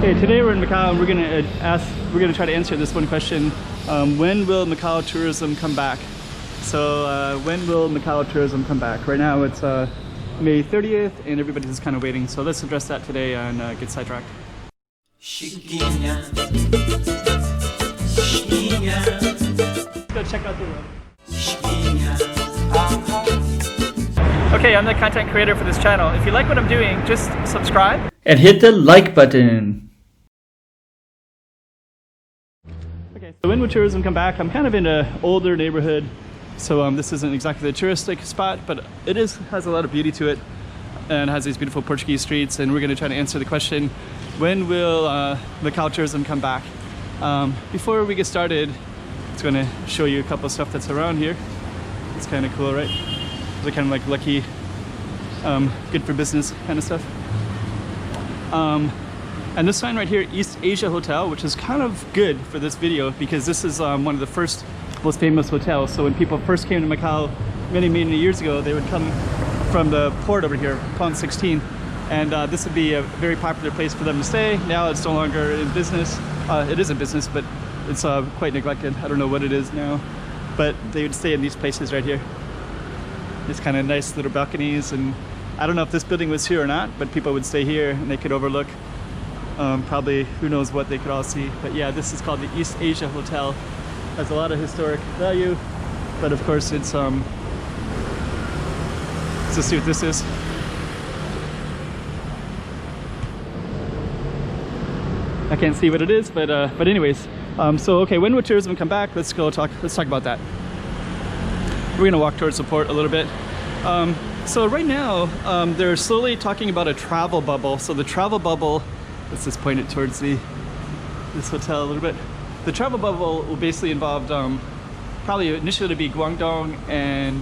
Okay, today we're in Macau and we're gonna try to answer this one question. When will Macau tourism come back? So when will Macau tourism come back? Right now it's May 30th and everybody's just kind of waiting. So let's address that today and get sidetracked. Go check out the room. Okay, I'm the content creator for this channel. If you like what I'm doing, just subscribe and hit the like button. Okay, so when will tourism come back? I'm kind of in an older neighborhood, so this isn't exactly the touristic spot, but it has a lot of beauty to it and has these beautiful Portuguese streets, and we're going to try to answer the question, when will Macau tourism come back? Before we get started, it's going to show you a couple of stuff that's around here. It's kind of cool, right? They're kind of like lucky, good for business kind of stuff. And this sign right here, East Asia Hotel, which is kind of good for this video because this is one of the first most famous hotels. So when people first came to Macau many years ago, they would come from the port over here, Pond 16, and this would be a very popular place for them to stay. Now it's no longer in business. It is in business, but it's quite neglected. I don't know what it is now, but they would stay in these places right here. These kind of nice little balconies, and I don't know if this building was here or not, but people would stay here and they could overlook probably who knows what they could all see. But yeah, this is called the East Asia Hotel. Has a lot of historic value, but of course it's let's just see what this is. I can't see what it is, but anyways, so okay, when will tourism come back? Let's talk about that. We're gonna walk towards the port a little bit. So right now, they're slowly talking about a travel bubble. So the travel bubble, let's just point it towards this hotel a little bit. The travel bubble will basically involve probably initially to be Guangdong and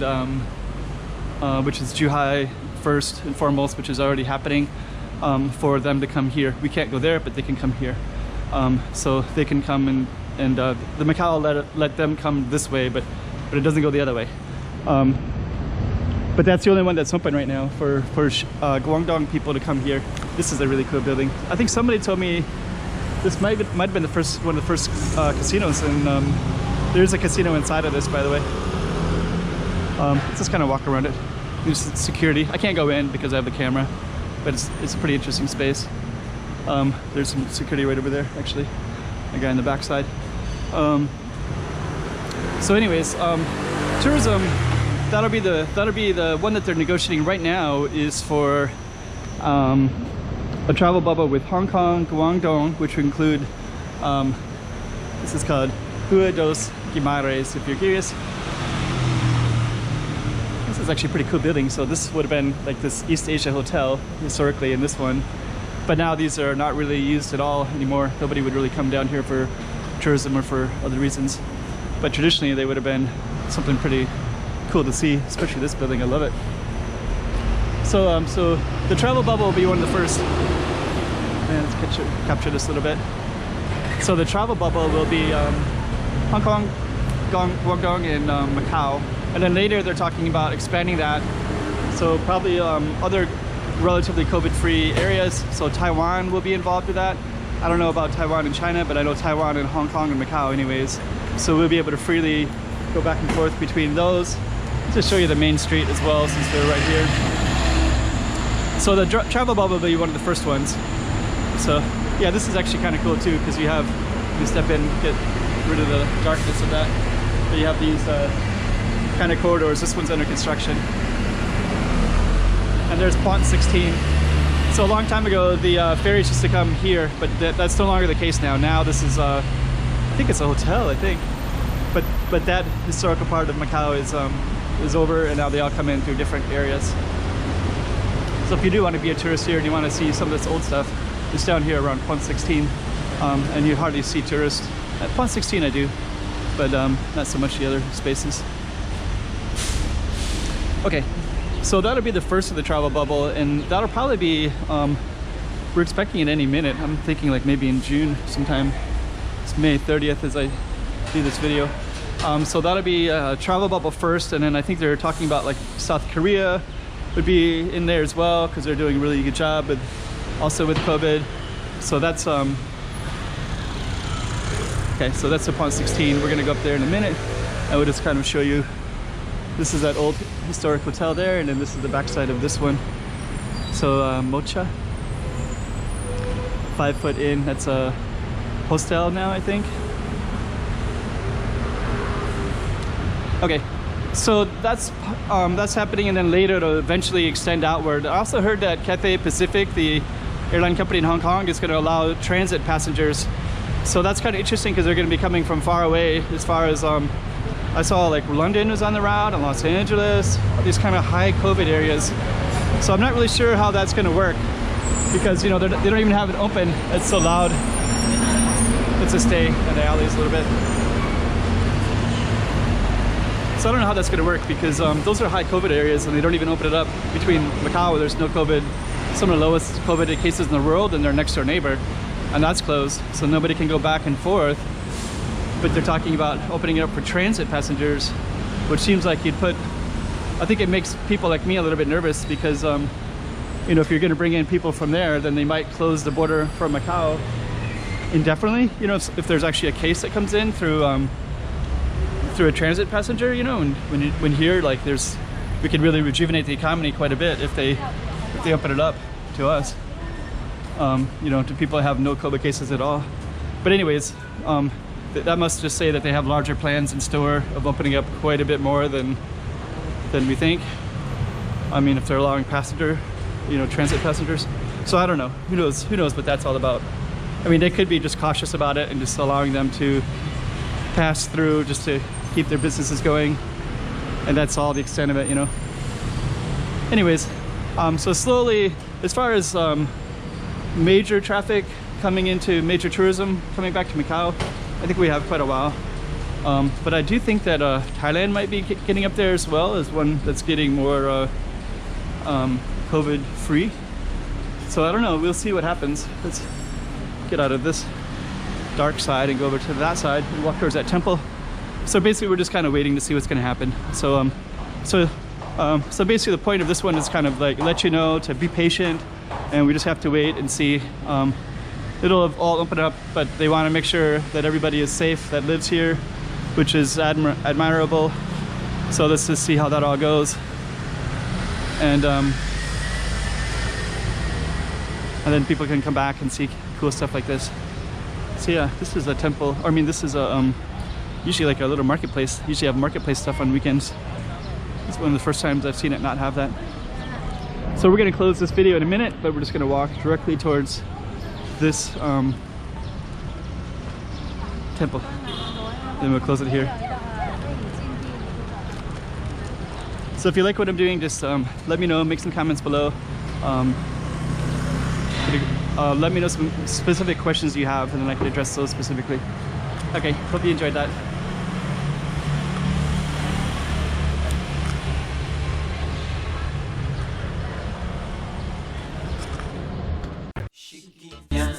which is Zhuhai first and foremost, which is already happening, for them to come here. We can't go there, but they can come here. So they can come and the Macau let them come this way, but it doesn't go the other way. But that's the only one that's open right now for Guangdong people to come here. This is a really cool building. I think somebody told me this might have been one of the first casinos, and there's a casino inside of this, by the way. Let's just kind of walk around it. There's security. I can't go in because I have the camera, but it's a pretty interesting space. There's some security right over there, actually. A guy on the backside. So anyways, tourism, that'll be the one that they're negotiating right now, is for a travel bubble with Hong Kong, Guangdong, which would include this is called Rua dos Guimarães, if you're curious. This is actually a pretty cool building. So this would have been like this East Asia Hotel historically in this one, but now these are not really used at all anymore. Nobody would really come down here for tourism or for other reasons. But traditionally they would have been something pretty cool to see, especially this building. I love it. So so the travel bubble will be one of the first. And let's capture this a little bit. So the travel bubble will be Hong Kong, Guangdong, and Macau. And then later they're talking about expanding that. So probably other relatively COVID-free areas. So Taiwan will be involved with that. I don't know about Taiwan and China, but I know Taiwan and Hong Kong and Macau anyways. So we'll be able to freely go back and forth between those. To show you the main street as well, since they're right here. So the travel bubble will be one of the first ones. So yeah, this is actually kind of cool too, because you step in, get rid of the darkness of that. But you have these kind of corridors. This one's under construction. And there's Pond 16. So a long time ago, the ferries used to come here, but that's no longer the case now. Now this is, I think it's a hotel, I think. But that historical part of Macau is over, and now they all come in through different areas. So if you do want to be a tourist here and you want to see some of this old stuff, it's down here around Pond 16, and you hardly see tourists. At Pond 16 I do, but not so much the other spaces. Okay, so that'll be the first of the travel bubble, and that'll probably be, we're expecting it any minute. I'm thinking like maybe in June sometime. It's May 30th as I do this video. So that'll be a travel bubble first, and then I think they're talking about like South Korea would be in there as well, because they're doing a really good job with also with COVID. So that's okay, so that's upon 16. We're gonna go up there in a minute. I will just kind of show you. This is that old historic hotel there, and then this is the backside of this one. So Mocha, 5 foot in. That's a hostel now, I think. Okay, so that's happening, and then later it'll eventually extend outward. I also heard that Cathay Pacific, the airline company in Hong Kong, is going to allow transit passengers. So that's kind of interesting because they're going to be coming from far away. As far as I saw, like London was on the route, and Los Angeles, these kind of high COVID areas. So I'm not really sure how that's going to work because, you know, they don't even have it open. It's so loud. Let's just stay in the alleys a little bit. So I don't know how that's going to work because those are high COVID areas and they don't even open it up between Macau, where there's no COVID, some of the lowest COVID cases in the world, and their next door neighbor, and that's closed. So nobody can go back and forth. But they're talking about opening it up for transit passengers, which seems like you'd put, I think it makes people like me a little bit nervous because, you know, if you're going to bring in people from there, then they might close the border from Macau indefinitely. You know, if there's actually a case that comes in through a transit passenger, you know, and when here, like, we could really rejuvenate the economy quite a bit if they open it up to us, you know, to people that have no COVID cases at all. But anyways, that must just say that they have larger plans in store of opening up quite a bit more than we think. I mean, if they're allowing passenger, you know, transit passengers. So I don't know. Who knows what that's all about. I mean, they could be just cautious about it and just allowing them to pass through just to keep their businesses going, and that's all the extent of it, you know. Anyways, so slowly, as far as major traffic coming into major tourism coming back to Macau, I think we have quite a while. But I do think that Thailand might be getting up there as well as one that's getting more COVID free. So I don't know, we'll see what happens. Let's get out of this dark side and go over to that side and walk towards that temple. So basically we're just kind of waiting to see what's going to happen. So so basically the point of this one is kind of like let you know to be patient, and we just have to wait and see. It'll all open up, but they want to make sure that everybody is safe that lives here, which is admirable. So let's just see how that all goes. And then people can come back and see cool stuff like this. So yeah, this is a temple, or I mean, this is a usually like a little marketplace. Usually have marketplace stuff on weekends. It's one of the first times I've seen it not have that. So we're gonna close this video in a minute, but we're just gonna walk directly towards this temple. Then we'll close it here. So if you like what I'm doing, just let me know, make some comments below. Let me know some specific questions you have, and then I can address those specifically. Okay, hope you enjoyed that. Chiquinha,